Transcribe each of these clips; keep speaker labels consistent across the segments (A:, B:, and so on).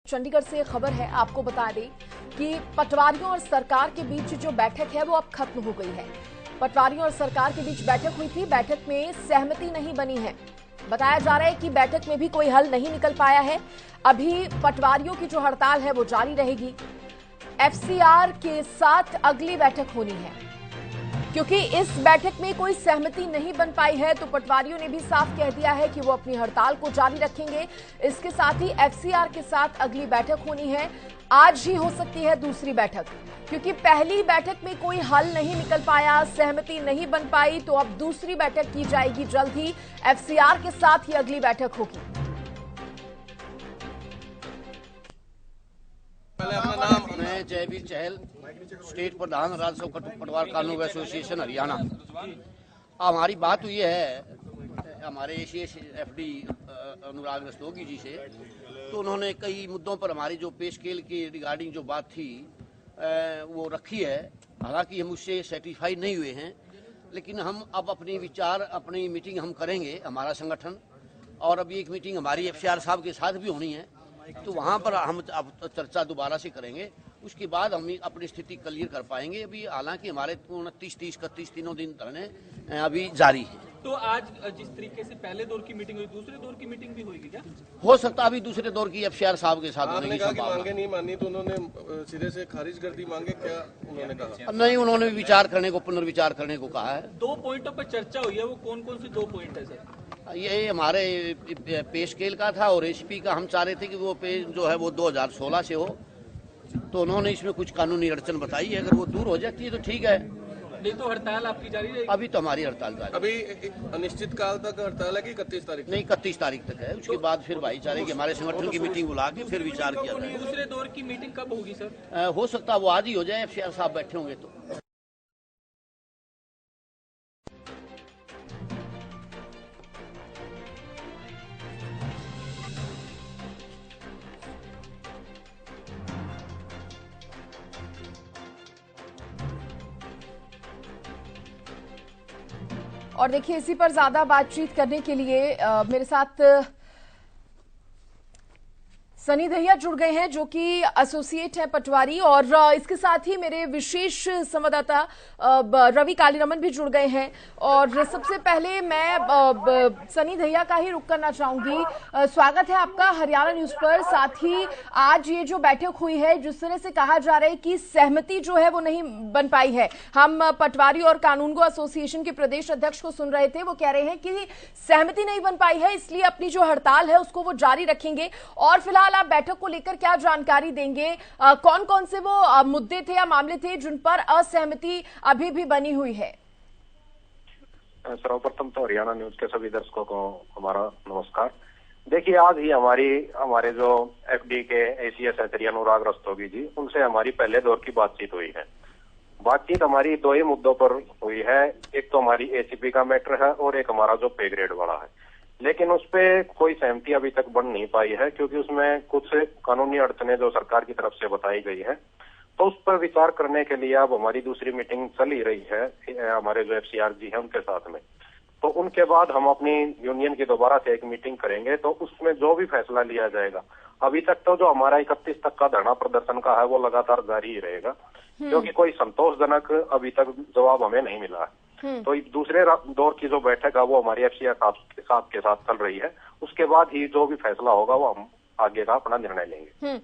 A: चंडीगढ़ से खबर है, आपको बता दें कि पटवारियों और सरकार के बीच जो बैठक है वो अब खत्म हो गई है। पटवारियों और सरकार के बीच बैठक हुई थी, बैठक में सहमति नहीं बनी है। बताया जा रहा है कि बैठक में भी कोई हल नहीं निकल पाया है। अभी पटवारियों की जो हड़ताल है वो जारी रहेगी। एफसीआर के साथ अगली बैठक होनी है, क्योंकि इस बैठक में कोई सहमति नहीं बन पाई है, तो पटवारियों ने भी साफ कह दिया है कि वो अपनी हड़ताल को जारी रखेंगे। इसके साथ ही एफसीआर के साथ अगली बैठक होनी है। आज ही हो सकती है दूसरी बैठक, क्योंकि पहली बैठक में कोई हल नहीं निकल पाया, सहमति नहीं बन पाई, तो अब दूसरी बैठक की जाएगी जल्द ही। एफसीआर के साथ ही अगली बैठक होगी।
B: मैं जयवीर चहल, स्टेट प्रधान राजस्व पटवार कानून एसोसिएशन हरियाणा। हमारी बात हुई है हमारे एफडी अनुराग रस्तोगी जी से, तो उन्होंने कई मुद्दों पर हमारी जो पे स्केल की रिगार्डिंग जो बात थी वो रखी है। हालांकि हम उससे सेटिस्फाई नहीं हुए हैं, लेकिन हम अब अपनी मीटिंग हम करेंगे, हमारा संगठन, और अभी एक मीटिंग हमारी एफसीआर साहब के साथ भी होनी है, तो वहाँ पर हम अब चर्चा दोबारा से करेंगे। उसके बाद हम अपनी स्थिति क्लियर कर पाएंगे। अभी हालांकि हमारे 29, 30, 31 तीनों दिन धरने अभी जारी है।
C: तो आज जिस तरीके से पहले दौर की मीटिंग हुई, दूसरे दौर की मीटिंग भी होगी क्या?
B: हो सकता है अभी दूसरे दौर की एफसीआर साहब के साथ होने की संभावना।
D: मांगे नहीं मानी तो उन्होंने सिरे से खारिज कर दी मांगे, क्या उन्होंने कहा?
B: नहीं, उन्होंने विचार करने को, पुनर्विचार करने को कहा है।
C: 2 पॉइंटों पर चर्चा हुई है, वो कौन कौन से 2 पॉइंट है सर?
B: ये हमारे पे स्केल का था और एचपी का। हम चाह रहे थे कि वो पे जो है वो 2016 से हो, तो उन्होंने इसमें कुछ कानूनी अड़चन बताई है। अगर वो दूर हो जाती है तो ठीक है,
C: नहीं तो हड़ताल आपकी जारी रहेगी?
B: अभी तो हमारी हड़ताल जारी।
D: अभी अनिश्चित काल तक हड़ताल है कि 31 तारीख?
B: नहीं, 31 तारीख तक है। उसके बाद फिर भाईचारे की हमारे संगठन की मीटिंग बुला के फिर विचार किया जाए।
C: दूसरे दौर की मीटिंग कब होगी सर?
B: हो सकता है वो आज ही हो जाए, एफसीआर साहब बैठे होंगे तो।
A: और देखिए, इसी पर ज्यादा बातचीत करने के लिए मेरे साथ सनी दहिया जुड़ गए हैं, जो कि एसोसिएट है पटवारी, और इसके साथ ही मेरे विशेष संवाददाता रवि कालीरमन भी जुड़ गए हैं। और सबसे पहले मैं सनी दहिया का ही रुख करना चाहूंगी। स्वागत है आपका हरियाणा न्यूज पर। साथ ही आज ये जो बैठक हुई है, जिस तरह से कहा जा रहा है कि सहमति जो है वो नहीं बन पाई है। हम पटवारी और कानूनगो एसोसिएशन के प्रदेश अध्यक्ष को सुन रहे थे, वो कह रहे हैं कि सहमति नहीं बन पाई है, इसलिए अपनी जो हड़ताल है उसको वो जारी रखेंगे। और फिलहाल आप बैठक को लेकर क्या जानकारी देंगे? कौन कौन से वो मुद्दे थे या मामले थे जिन पर असहमति अभी भी बनी हुई है?
E: सर्वप्रथम तो हरियाणा न्यूज के सभी दर्शकों को हमारा नमस्कार। देखिए, आज ही हमारे जो एफडी के एसीएस है श्री अनुराग रस्तोगी जी, उनसे हमारी पहले दौर की बातचीत हुई है। बातचीत हमारी 2 ही मुद्दों पर हुई है। एक तो हमारी एसीपी का मैटर है और एक हमारा जो पे ग्रेड वाला है, लेकिन उस पे कोई सहमति अभी तक बन नहीं पाई है, क्योंकि उसमें कुछ कानूनी अड़चने जो सरकार की तरफ से बताई गई है। तो उस पर विचार करने के लिए अब हमारी दूसरी मीटिंग चल ही रही है हमारे जो एफसीआर जी है उनके साथ में। तो उनके बाद हम अपनी यूनियन की दोबारा से एक मीटिंग करेंगे, तो उसमें जो भी फैसला लिया जाएगा। अभी तक तो जो हमारा 31 तक का धरना प्रदर्शन का है वो लगातार जारी ही रहेगा, क्योंकि कोई संतोषजनक अभी तक जवाब हमें नहीं मिला है। तो दूसरे दौर की जो बैठक है वो हमारी एफसीआर साहब के साथ चल रही है। उसके बाद ही जो भी फैसला होगा वो हम आगे का अपना निर्णय लेंगे।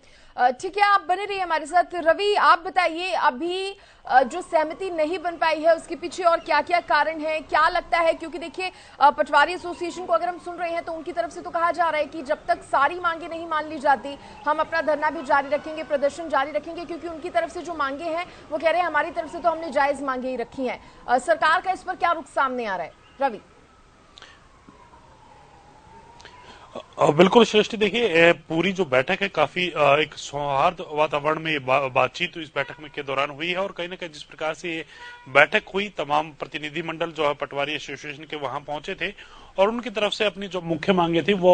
A: ठीक है, आप बने रहिए हमारे साथ। रवि, आप बताइए, अभी जो सहमति नहीं बन पाई है उसके पीछे और क्या क्या कारण है, क्या लगता है? क्योंकि देखिए, पटवारी एसोसिएशन को अगर हम सुन रहे हैं तो उनकी तरफ से तो कहा जा रहा है कि जब तक सारी मांगे नहीं मान ली जाती, हम अपना धरना भी जारी रखेंगे, प्रदर्शन जारी रखेंगे, क्योंकि उनकी तरफ से जो मांगे हैं वो कह रहे हैं हमारी तरफ से तो हमने जायज मांगे ही रखी हैं। सरकार का इस पर क्या रुख सामने आ रहा है? रवि।
F: बिल्कुल श्रेष्ठ, देखिए पूरी जो बैठक है काफी एक सौहार्द वातावरण में बातचीत इस बैठक में के दौरान हुई है। और कहीं ना कहीं जिस प्रकार से ये बैठक हुई, तमाम प्रतिनिधिमंडल जो है पटवारी एसोसिएशन के वहां पहुंचे थे और उनकी तरफ से अपनी जो मुख्य मांगे थी वो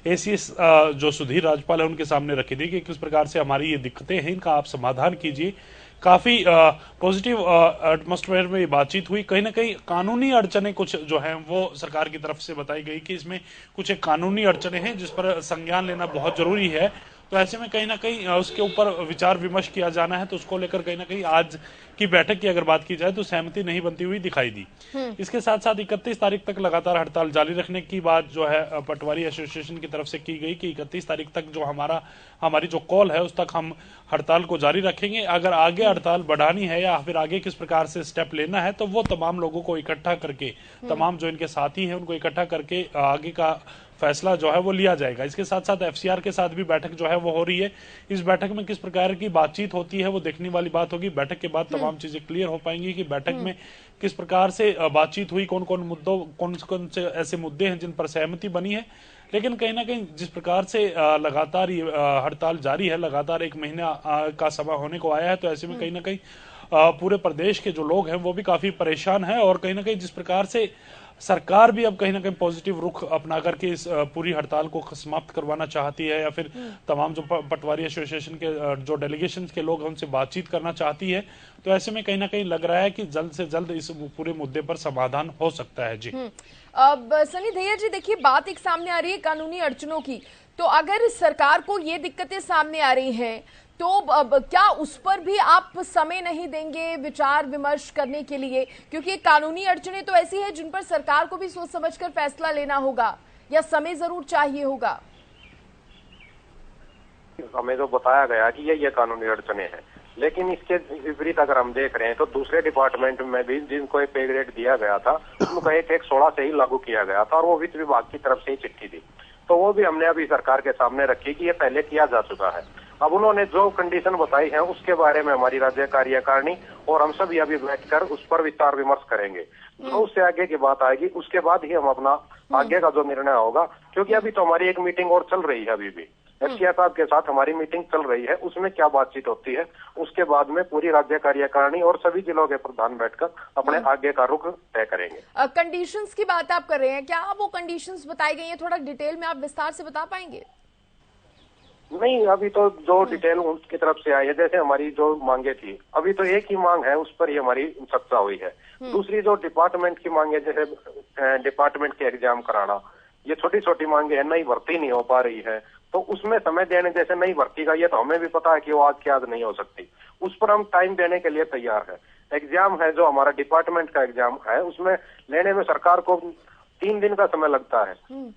F: एसीएस जो सुधीर राजपाल है उनके सामने रखी थी कि किस प्रकार से हमारी ये दिक्कतें हैं, इनका आप समाधान कीजिए। काफी पॉजिटिव एटमॉस्फेयर में बातचीत हुई। कहीं ना कहीं कानूनी अड़चने कुछ जो हैं वो सरकार की तरफ से बताई गई कि इसमें कुछ एक कानूनी अड़चने हैं जिस पर संज्ञान लेना बहुत जरूरी है। तो ऐसे में कहीं ना कहीं उसके ऊपर विचार विमर्श किया जाना है। तो उसको लेकर कहीं ना कहीं आज की बैठक की अगर बात की जाए तो सहमति नहीं बनती हुई दिखाई दी। इसके साथ साथ 31 तारीख तक लगातार हड़ताल जारी रखने की बात जो है पटवारी एसोसिएशन की तरफ से की गई कि 31 तारीख तक जो हमारी जो कॉल है उस तक हम हड़ताल को जारी रखेंगे। अगर आगे हड़ताल बढ़ानी है या फिर आगे किस प्रकार से स्टेप लेना है तो वो तमाम लोगों को इकट्ठा करके, तमाम जो इनके साथी हैं उनको इकट्ठा करके आगे का फैसला जो है वो लिया जाएगा। इसके साथ साथ एफसीआर के साथ भी बैठक जो है वो हो रही है। इस बैठक में किस प्रकार की बातचीत होती है वो देखने वाली बात होगी। बैठक के बाद तमाम चीजें क्लियर हो पाएंगी कि बैठक में किस प्रकार से बातचीत हुई, कौन कौन से ऐसे मुद्दे हैं जिन पर सहमति बनी है। लेकिन कहीं ना कहीं जिस प्रकार से लगातार ये हड़ताल जारी है, लगातार 1 महीना का समय होने को आया है, तो ऐसे में कहीं ना कहीं पूरे प्रदेश के जो लोग हैं वो भी काफी परेशान हैं। और कहीं ना कहीं जिस प्रकार से सरकार भी अब कहीं ना कहीं पॉजिटिव रुख अपना करके इस पूरी हड़ताल को समाप्त करवाना चाहती है या फिर तमाम जो पटवारी एसोसिएशन के जो डेलीगेशन के लोग हैं उनसे बातचीत करना चाहती है, तो ऐसे में कहीं ना कहीं लग रहा है कि जल्द से जल्द इस पूरे मुद्दे पर समाधान हो सकता है। जी
A: अब सनी दहिया जी, देखिए बात एक सामने आ रही है कानूनी अड़चनों की, तो अगर सरकार को ये दिक्कतें सामने आ रही हैं तो अब क्या उस पर भी आप समय नहीं देंगे विचार विमर्श करने के लिए? क्योंकि कानूनी अड़चनें तो ऐसी है जिन पर सरकार को भी सोच समझकर फैसला लेना होगा या समय जरूर चाहिए होगा।
E: हमें जो बताया गया कि ये कानूनी अड़चनें हैं, लेकिन इसके विपरीत अगर हम देख रहे हैं तो दूसरे डिपार्टमेंट में भी जिनको एक पे ग्रेड दिया गया था उनको एक 16 से ही लागू किया गया था और वो वित्त विभाग की तरफ से ही चिट्ठी दी, तो वो भी हमने अभी सरकार के सामने रखी कि ये पहले किया जा चुका है। अब उन्होंने जो कंडीशन बताई है उसके बारे में हमारी राज्य कार्यकारिणी और हम सभी अभी बैठकर उस पर विचार विमर्श करेंगे। जो उससे आगे की बात आएगी उसके बाद ही हम अपना आगे का जो निर्णय होगा, क्योंकि अभी तो हमारी एक मीटिंग और चल रही है, अभी भी एफसीआर साहब के साथ हमारी मीटिंग चल रही है, उसमें क्या बातचीत होती है उसके बाद में पूरी राज्य कार्यकारिणी और सभी जिलों के प्रधान बैठकर अपने आगे का रुख तय करेंगे।
A: कंडीशंस की बात आप कर रहे हैं, क्या वो कंडीशंस बताई गई है? थोड़ा डिटेल में आप विस्तार से बता पाएंगे?
E: नहीं, अभी तो जो डिटेल उसकी तरफ से आई है, जैसे हमारी जो मांगे थी, अभी तो एक ही मांग है, उस पर ही हमारी चर्चा हुई है। दूसरी जो डिपार्टमेंट की मांगे, जैसे डिपार्टमेंट के एग्जाम कराना, ये छोटी छोटी मांगे है, नई भर्ती नहीं हो पा रही है, तो उसमें समय देने, जैसे नई भर्ती का ये तो हमें भी पता है कि वो आज की आज नहीं हो सकती, उस पर हम टाइम देने के लिए तैयार है। एग्जाम है जो हमारा डिपार्टमेंट का एग्जाम है, उसमें लेने में सरकार को 3 दिन का समय लगता है,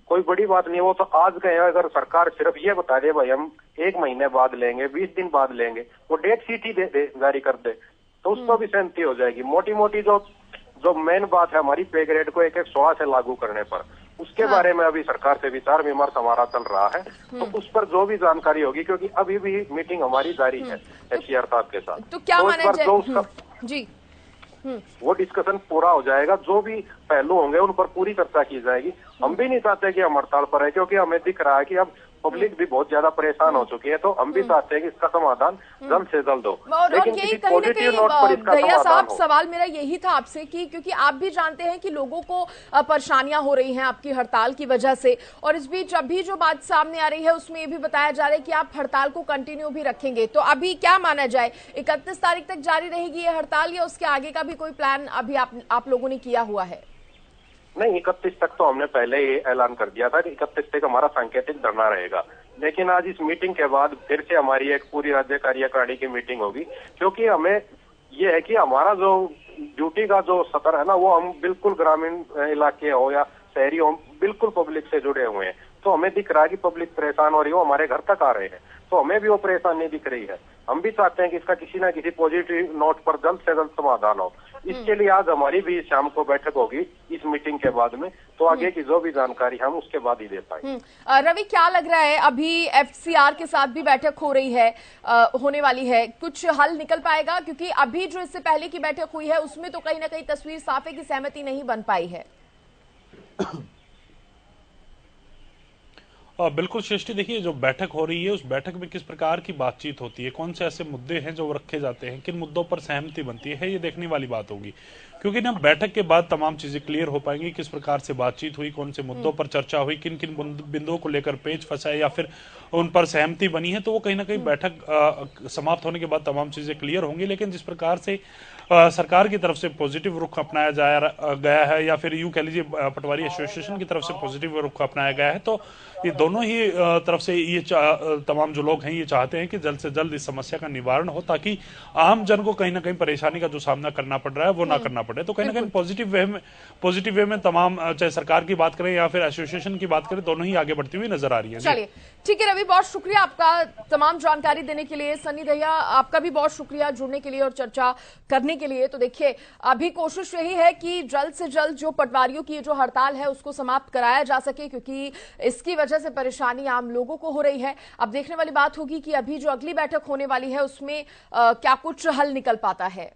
E: कोई बड़ी बात नहीं। वो तो आज गए, अगर सरकार सिर्फ ये बता दे भाई हम 1 महीने बाद लेंगे, 20 दिन बाद लेंगे, वो डेट शीट ही जारी कर दे तो उस पर भी सहमति हो जाएगी। मोटी मोटी जो मेन बात है हमारी पे ग्रेड को 16 से लागू करने पर, उसके बारे में अभी सरकार से विचार विमर्श हमारा चल रहा है, तो उस पर जो भी जानकारी होगी, क्योंकि अभी भी मीटिंग हमारी जारी है एफसीआर साहब के साथ,
A: तो क्या माना जाए
E: जी वो डिस्कशन पूरा हो जाएगा, जो भी पहलू होंगे उन पर पूरी चर्चा की जाएगी। हम भी नहीं चाहते कि हम हड़ताल पर है, क्योंकि हमें दिख रहा है कि अब पब्लिक भी बहुत ज्यादा परेशान हो चुकी है, तो हम भी चाहते हैं कि इसका समाधान जल्द से जल्द हो।
A: लेकिन किसी पॉजिटिव नोट पर इसका समाधान साहब, सवाल मेरा यही था आपसे कि क्योंकि आप भी जानते हैं कि लोगों को परेशानियां हो रही हैं आपकी हड़ताल की वजह से, और इस बीच अभी जो बात सामने आ रही है उसमें ये भी बताया जा रहा है कि आप हड़ताल को कंटिन्यू भी रखेंगे, तो अभी क्या माना जाए, 31 तारीख तक जारी रहेगी ये हड़ताल या उसके आगे का भी कोई प्लान अभी आप लोगों ने किया हुआ है?
E: नहीं, 31 तक तो हमने पहले ही ऐलान कर दिया था कि 31 तक हमारा सांकेतिक धरना रहेगा, लेकिन आज इस मीटिंग के बाद फिर से हमारी एक पूरी राज्य कार्यकारिणी की मीटिंग होगी, क्योंकि हमें ये है कि हमारा जो ड्यूटी का जो सतर है ना, वो हम बिल्कुल ग्रामीण इलाके हो या शहरी हो, बिल्कुल पब्लिक से जुड़े हुए हैं, तो हमें दिख रहा है कि पब्लिक परेशान हो रही हो, हमारे घर तक आ रहे हैं, तो हमें भी वो परेशानी दिख रही है। हम भी चाहते हैं कि इसका किसी ना किसी पॉजिटिव नोट पर जल्द से जल्द समाधान हो। इसके लिए आज हमारी भी शाम को बैठक होगी इस मीटिंग के बाद में, तो आगे की जो भी जानकारी हम उसके बाद ही दे पाएंगे।
A: रवि, क्या लग रहा है, अभी एफसीआर के साथ भी बैठक हो रही है, होने वाली है, कुछ हल निकल पाएगा? क्योंकि अभी जो इससे पहले की बैठक हुई है उसमें तो कहीं ना कहीं तस्वीर साफ है कि सहमति नहीं बन पाई है।
F: बिल्कुल श्रेष्ठी, देखिए जो बैठक हो रही है उस बैठक में किस प्रकार की बातचीत होती है, कौन से ऐसे मुद्दे हैं जो रखे जाते हैं, किन मुद्दों पर सहमति बनती है, ये देखने वाली बात होगी। क्योंकि ना बैठक के बाद तमाम चीजें क्लियर हो पाएंगी, किस प्रकार से बातचीत हुई, कौन से मुद्दों पर चर्चा हुई, किन किन बिंदुओं को लेकर पेच फंसा है या फिर उन पर सहमति बनी है, तो वो कहीं ना कहीं बैठक समाप्त होने के बाद तमाम चीजें क्लियर होंगी। लेकिन जिस प्रकार से सरकार की तरफ से पॉजिटिव रुख अपनाया गया है या फिर यूं कह लीजिए पटवारी एसोसिएशन की तरफ से पॉजिटिव रुख अपनाया गया है, तो ये दोनों ही तरफ से ये तमाम जो लोग हैं ये चाहते हैं कि जल्द से जल्द इस समस्या का निवारण हो, ताकि आम जन को कहीं ना कहीं परेशानी का जो सामना करना पड़ रहा है वो ना करना पड़े। तो कहीं ना कहीं पॉजिटिव वे में तमाम, चाहे सरकार की बात करें या फिर एसोसिएशन की बात करें, दोनों ही आगे बढ़ती हुई नजर आ रही है।
A: चलिए ठीक है रवि, बहुत शुक्रिया आपका तमाम जानकारी देने के लिए। सन्नी दहिया, आपका भी बहुत शुक्रिया जुड़ने के लिए और चर्चा करने के लिए। तो देखिए, अभी कोशिश यही है कि जल्द से जल्द जो पटवारियों की जो हड़ताल है उसको समाप्त कराया जा सके, क्योंकि इसकी वजह से परेशानी आम लोगों को हो रही है। अब देखने वाली बात होगी कि अभी जो अगली बैठक होने वाली है उसमें क्या कुछ हल निकल पाता है।